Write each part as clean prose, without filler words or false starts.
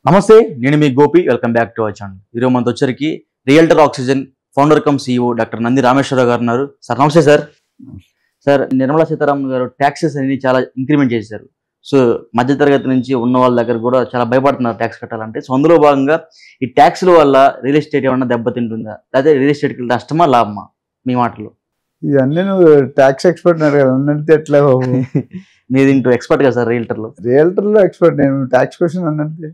నమస్తే, నేను మీ Gopi. Welcome back to our channel. ఈరోజు మనతో వచ్చరికి Realtor Oxygen founder cum CEO doctor Nandi Rameshwara Rao గారు ఉన్నారు. సార్ నమస్తే సార్. సార్, నిర్మలా సీతారామన్ గారు ట్యాక్సెస్ అనేది చాలా ఇంక్రిమెంట్ చేశారు. సో మధ్యతరగతి నుంచి ఉన్న వాళ్ళ దగ్గర కూడా చాలా భయపడుతున్నారు ట్యాక్స్ కట్టాలంటే. సో అందులో భాగంగా ఈ ట్యాక్స్ల వల్ల రియల్ ఎస్టేట్ ఏమన్నా దెబ్బతింటుందా, లేకపోతే రియల్ ఎస్టేట్కి నష్టమా లాభమా? మీ మాటలు. ఇవన్నీ నువ్వు ట్యాక్స్ ఎక్స్పర్ట్ అన్నట్టు ఎట్లా మీరు ఇంటూ ఎక్స్పర్ట్ కదా సార్ రియల్టర్లో ఎక్స్పర్ట్. నేను ట్యాక్స్ క్వశ్చన్ అన్నట్టు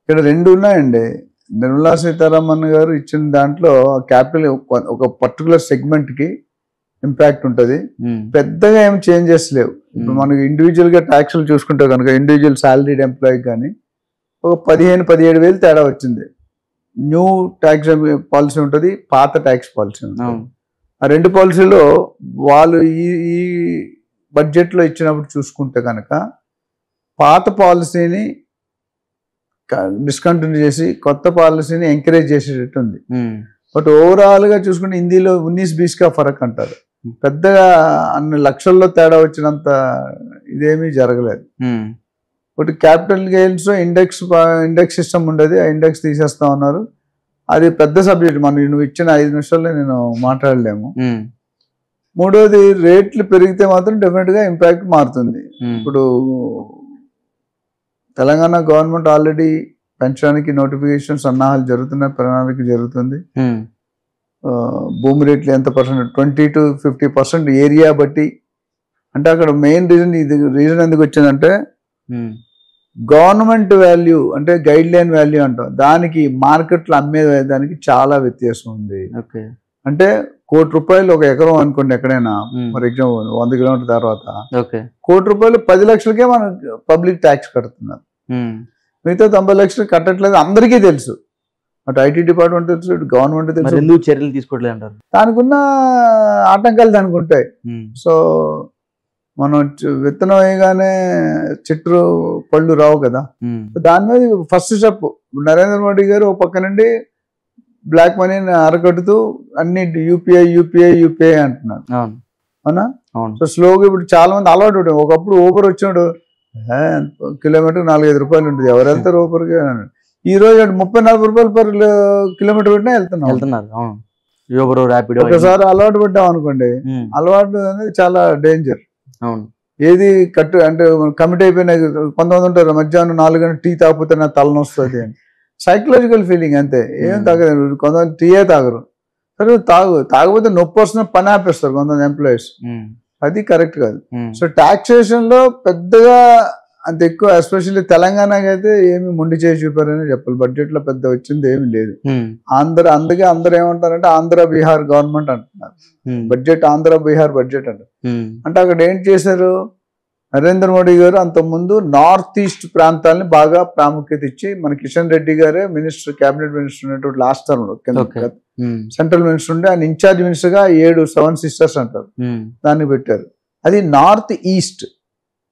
ఇక్కడ రెండు ఉన్నాయండి. నిర్మలా సీతారామన్ గారు ఇచ్చిన దాంట్లో క్యాపిటల్ ఒక పర్టికులర్ సెగ్మెంట్ కి ఇంపాక్ట్ ఉంటుంది. పెద్దగా ఏం చేంజెస్ లేవు. ఇప్పుడు మనకి ఇండివిజువల్ గా ట్యాక్స్లు చూసుకుంటే కనుక ఇండివిజువల్ సాలరీడ్ ఎంప్లాయీ కానీ ఒక 15-17 వేలు తేడా వచ్చింది. న్యూ ట్యాక్స్ పాలసీ ఉంటుంది, పాత ట్యాక్స్ పాలసీ ఉంటుంది. ఆ రెండు పాలసీలో వాళ్ళు ఈ బడ్జెట్లో ఇచ్చినప్పుడు చూసుకుంటే కనుక పాత పాలసీని డిస్కంటిన్యూ చేసి కొత్త పాలసీని ఎంకరేజ్ చేసేటట్టు ఉంది. బట్ ఓవరాల్ గా చూసుకుంటే హిందీలో 19-20 కా ఫరక్ అంటారు. పెద్దగా అన్ని లక్షల్లో తేడా వచ్చినంత ఇదేమీ జరగలేదు. ఒకటి క్యాపిటల్ గెయిన్స్ ఇండెక్స్ సిస్టమ్ ఉండేది, ఆ ఇండెక్స్ తీసేస్తా ఉన్నారు. అది పెద్ద సబ్జెక్ట్, నువ్వు ఇచ్చిన 5 నిమిషాల్లో నేను మాట్లాడలేము. మూడోది, రేట్లు పెరిగితే మాత్రం డెఫినెట్ గా ఇంపాక్ట్ మారుతుంది. ఇప్పుడు తెలంగాణ గవర్నమెంట్ ఆల్రెడీ పెంచడానికి నోటిఫికేషన్ సన్నాహాలు జరుగుతున్నాయి, ప్రణాళిక జరుగుతుంది. భూమి రేట్లు ఎంత పర్సెంట్, 20-50% ఏరియా బట్టి. అంటే అక్కడ మెయిన్ రీజన్ ఎందుకు వచ్చిందంటే గవర్నమెంట్ వాల్యూ అంటే గైడ్ లైన్ వాల్యూ అంటాం, దానికి మార్కెట్లో అమ్మే దానికి చాలా వ్యత్యాసం ఉంది. అంటే ₹1,00,00,000 ఒక ఎకరం అనుకోండి ఎక్కడైనా, ఫర్ ఎగ్జాంపుల్ 100 కిలోమీటర్ తర్వాత ₹1,00,00,000 10 లక్షలకే మనం పబ్లిక్ ట్యాక్స్ కడుతున్నారు. మిగతా 90 లక్షలు కట్టట్లేదు, అందరికీ తెలుసు. అటు ఐటీ డిపార్ట్మెంట్ తెలుసు, ఇటు గవర్నమెంట్ తెలుసు. ఎందుకు చర్యలు తీసుకోవట్లేదు అంటారు? దానికి ఉన్న ఆటంకాలు దానికి ఉంటాయి. సో మనం విత్తనం వేయగానే చెట్టు పళ్ళు రావు కదా. దాని మీద ఫస్ట్ స్టెప్ నరేంద్ర మోడీ గారు ఒక పక్క నుండి బ్లాక్ మనీని అరకట్టుతూ అన్ని యూపీఐ అంటున్నారు. అవునా? సో స్లోగా ఇప్పుడు చాలా మంది అలవాటు ఉంటుంది. ఒకప్పుడు ఊబర్ వచ్చినాడు కిలోమీటర్ ₹4-5 ఉంటుంది, ఎవరు వెళ్తారు ఊబర్కి? ఈ రోజు ₹30-40 పర్ కిలోమీటర్ పెట్టినా వెళ్తున్నారు. ఒకసారి అలవాటు పడ్డాం అనుకోండి, అలవాటు అనేది చాలా డేంజర్. ఏది అంటే కమిట్ అయిపోయినా కొంతమంది ఉంటారు, మధ్యాహ్నం 4 గంటలు టీ తాగిపోతే నా తలనొస్తుంది అని. సైకలాజికల్ ఫీలింగ్ అంతే, ఏం తాగదు. కొంతమంది టీయే తాగరు, సరే తాగకపోతే నొప్పి వస్తున్న పని ఆపేస్తారు కొంతమంది ఎంప్లాయీస్. అది కరెక్ట్ కాదు. సో టాక్సేషన్ లో పెద్దగా అంత ఎక్కువ, ఎస్పెషల్లీ తెలంగాణకి అయితే ఏమి మొండి చేసి చూపారని చెప్పాలి. బడ్జెట్ లో పెద్ద వచ్చింది ఏమి లేదు. అందుకే అందరు ఏమంటారంటే ఆంధ్ర బీహార్ గవర్నమెంట్ అంటున్నారు. బడ్జెట్ ఆంధ్ర బీహార్ బడ్జెట్ అంటారు. అంటే అక్కడ ఏం చేశారు నరేంద్ర మోడీ గారు, అంతకుముందు నార్త్ ఈస్ట్ ప్రాంతాలని బాగా ప్రాముఖ్యత ఇచ్చి, మన కిషన్ రెడ్డి గారే క్యాబినెట్ మినిస్టర్ ఉన్నటువంటి లాస్ట్ టర్మ్ లో సెంట్రల్ మినిస్టర్ ఉండే, ఆయన ఇన్ఛార్జ్ మినిస్టర్ గా 7 సిస్టర్స్ అంటారు, దాన్ని పెట్టారు. అది నార్త్ ఈస్ట్.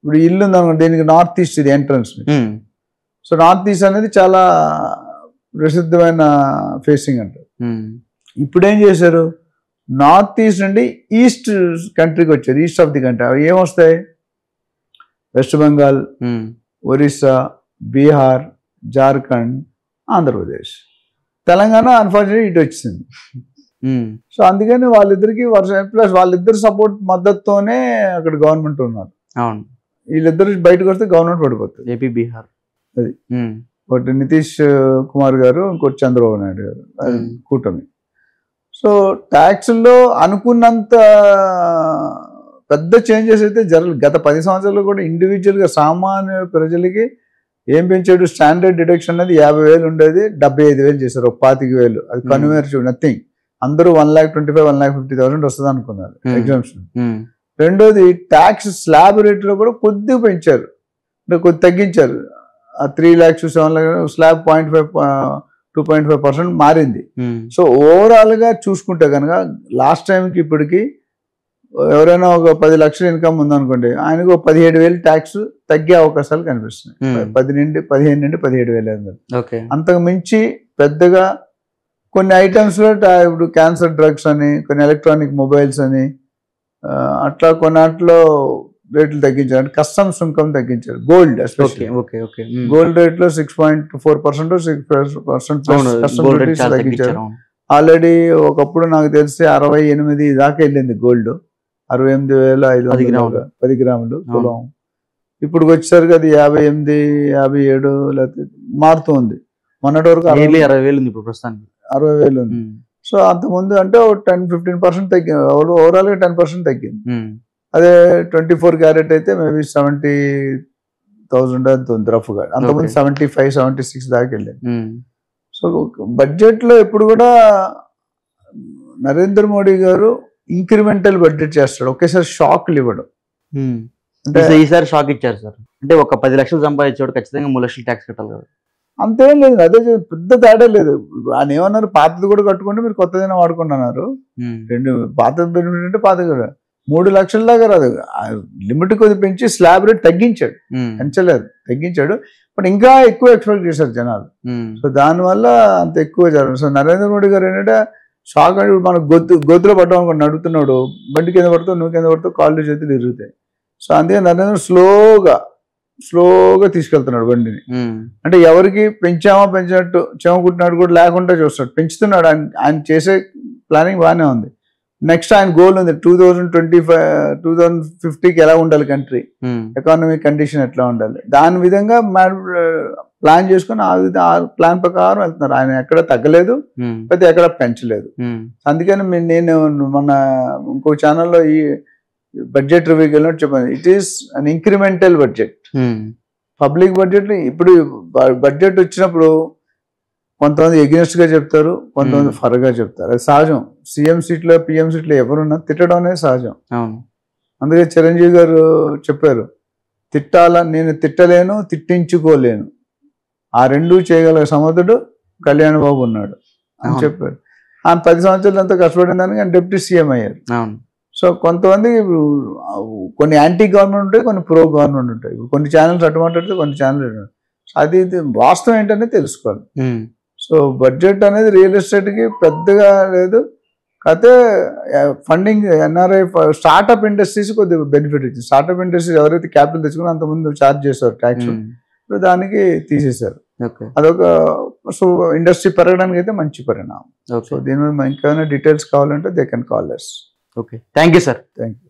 ఇప్పుడు ఇల్లు ఉందనుకోండి, దీనికి నార్త్ ఈస్ట్ ఇది ఎంట్రన్స్. సో నార్త్ ఈస్ట్ అనేది చాలా ప్రసిద్ధమైన ఫేసింగ్ అంటారు. ఇప్పుడు ఏం చేశారు, నార్త్ ఈస్ట్ నుండి ఈస్ట్ కంట్రీకి వచ్చారు, ఈస్ట్ ఆఫ్ ది కంట్రీ. అవి ఏమొస్తాయి? వెస్ట్ బెంగాల్, ఒరిస్సా, బీహార్, జార్ఖండ్, ఆంధ్రప్రదేశ్. తెలంగాణ అన్ఫార్చునేట్లీ ఇటు వచ్చింది. సో అందుకని వాళ్ళిద్దరికి ప్లస్ వాళ్ళిద్దరు సపోర్ట్ మద్దతుతోనే అక్కడ గవర్నమెంట్ ఉన్నారు. వీళ్ళిద్దరు బయటకు వస్తే గవర్నమెంట్ పడిపోతుంది. ఏపీ బీహార్ అది. ఒకటి నితీష్ కుమార్ గారు, ఇంకోటి చంద్రబాబు నాయుడు గారు, కూటమి. సో ట్యాక్స్లో అనుకున్నంత పెద్ద చేంజెస్ అయితే జరగలేదు. గత 10 సంవత్సరాలు కూడా ఇండివిజువల్గా సామాన్య ప్రజలకి ఏం పెంచాడు, స్టాండర్డ్ డిడక్షన్ అనేది 50,000 ఉండేది, 75,000 చేశారు, 25,000. అది కన్వేర్ నథింగ్. అందరూ 1,25,000-1,50,000 వస్తుంది అనుకున్నారు ఎగ్జామ్షన్. రెండోది, ట్యాక్స్ స్లాబ్ రేట్లో కూడా కొద్దిగా పెంచారు, అంటే కొద్ది తగ్గించారు. 3 lakhs to 7 lakhs స్లాబ్ 2.5% మారింది. సో ఓవరాల్ గా చూసుకుంటే కనుక లాస్ట్ టైంకి ఇప్పటికి ఎవరైనా ఒక 10 లక్షల ఇన్కమ్ ఉందనుకోండి, ఆయనకు 17,000 ట్యాక్స్ తగ్గే అవకాశాలు కనిపిస్తున్నాయి. 15 నుండి 17,000. అంతకు మించి పెద్దగా కొన్ని ఐటమ్స్ లో ఇప్పుడు క్యాన్సర్ డ్రగ్స్ అని, కొన్ని ఎలక్ట్రానిక్ మొబైల్స్ అని, అట్లా కొన్నిట్లో రేట్లు తగ్గించారు, కస్టమ్స్ సుంకం తగ్గించారు. గోల్డ్ ఎస్పెషల్లీ గోల్డ్ రేట్ లో 6.4% 6% కస్టమ్స్ తగ్గించారు. ఆల్రెడీ ఒకప్పుడు నాకు తెలిసి 68 దాకా వెళ్ళింది గోల్డ్, 68,500 10 గ్రాములు కులం. ఇప్పుడు వచ్చేసరికి అది 58, 57 లేకపోతే మారుతూ ఉంది. మొన్నటి వరకు 60,000 ఉంది, ఇప్పుడు ప్రస్తుతానికి 60,000 ఉంది. సో అంతకుముందు అంటే 10-15% తగ్గింది, ఓవరాల్ గా 10% తగ్గింది. అదే 24 క్యారెట్ అయితే మేబీ 70,000 అంత ఉంది రఫ్ గా. అంతకుముందు 75, 76 దాకా వెళ్ళింది. సో బడ్జెట్ లో ఎప్పుడు కూడా నరేంద్ర మోడీ గారు ఇంక్రిమెంటల్ బడ్జెట్ చేస్తాడు, ఒకేసారి షాక్లు ఇవ్వడు. అంటే ఈసారి షాక్ ఇచ్చారు సార్. అంటే ఒక 10 లక్షలు సంపాదించాడు, ఖచ్చితంగా 3 లక్షలు ట్యాక్స్ కట్టాలి కదా. అంతేం లేదు, అదే పెద్ద తేడా లేదు. ఆయన ఏమన్నారు, పాతది కూడా కట్టుకుంటే మీరు కొత్తదైనా వాడుకుంటున్నారు. రెండు పాత బెనిఫిట్ అంటే పాత కూడా 3 లక్షల దాకా రాదు, లిమిట్ కొద్ది పెంచి స్లాబ్ రేట్ తగ్గించాడు, పెంచలేదు తగ్గించాడు. బట్ ఇంకా ఎక్కువ ఎక్స్పెక్ట్ చేశారు జనాలు. సో దానివల్ల అంత ఎక్కువ జరగదు. సో నరేంద్ర మోడీ గారు ఏంటంటే షాక్ అంటే మనకు గొత్తులో పడ్డాం అనుకోండి, నడుతున్నాడు, బండి కింద పడతావు, నువ్వు కింద పడతావు, కాళ్ళు చేతులు ఇరుగుతాయి. సో అందుకే నరేంద్ర స్లోగా తీసుకెళ్తున్నాడు బండిని. అంటే ఎవరికి పెంచినట్టు చెమకుట్టినట్టు కూడా లేకుండా చూస్తాడు, పెంచుతున్నాడు. ఆయన చేసే ప్లానింగ్ బాగానే ఉంది. నెక్స్ట్ ఆయన గోల్ ఉంది 2050కి ఎలా ఉండాలి కంట్రీ, ఎకానమిక్ కండిషన్ ఎట్లా ఉండాలి, దాని విధంగా ప్లాన్ చేసుకుని ఆ ప్లాన్ ప్రకారం వెళ్తున్నారు. ఆయన ఎక్కడ తగ్గలేదు, అయితే ఎక్కడ పెంచలేదు. అందుకని నేను మన ఇంకో ఛానల్లో ఈ బడ్జెట్ రివ్యూకి వెళ్ళినట్టు చెప్పాను, it is an incremental budget. Public budget ఇప్పుడు బడ్జెట్ వచ్చినప్పుడు కొంతమంది ఎగ్నెస్ట్ గా చెప్తారు, కొంతమంది ఫర్గా చెప్తారు, అది సహజం. సీఎం సీట్లో పిఎం సీట్లో ఎవరున్నా తిట్టడం అనేది సహజం. అందుకే చిరంజీవి గారు చెప్పారు, నేను తిట్టలేను, తిట్టించుకోలేను, ఆ రెండూ చేయగల సమర్థుడు కళ్యాణ్ బాబు ఉన్నాడు అని చెప్పారు. ఆయన 10 సంవత్సరాలు అంతా కష్టపడిన దానికి ఆయన డిప్యూటీ సీఎం అయ్యారు. సో కొంతమంది కొన్ని యాంటీ గవర్నమెంట్ ఉంటాయి, కొన్ని ప్రో గవర్నమెంట్ ఉంటాయి. కొన్ని ఛానల్స్ అటు మాట్లాడితే కొన్ని ఛానల్స్ అది వాస్తవం ఏంటనే తెలుసుకోవాలి. సో బడ్జెట్ అనేది రియల్ ఎస్టేట్కి పెద్దగా లేదు, అయితే ఫండింగ్ ఎన్ఆర్ఐ స్టార్ట్అప్ ఇండస్ట్రీస్ కొద్దిగా బెనిఫిట్ ఇచ్చింది. స్టార్ట్అప్ ఇండస్ట్రీస్ ఎవరైతే క్యాపిటల్ తెచ్చుకుని అంతకుముందు ఛార్జ్ చేశారు ట్యాక్స్, ఇప్పుడు దానికి తీసేశారు. అదొక సో ఇండస్ట్రీ పెరగడానికి అయితే మంచి పరిణామం. సో దీని మీద ఇంకేమైనా డీటెయిల్స్ కావాలంటే they can call us. Okay, thank you sir. Thank you.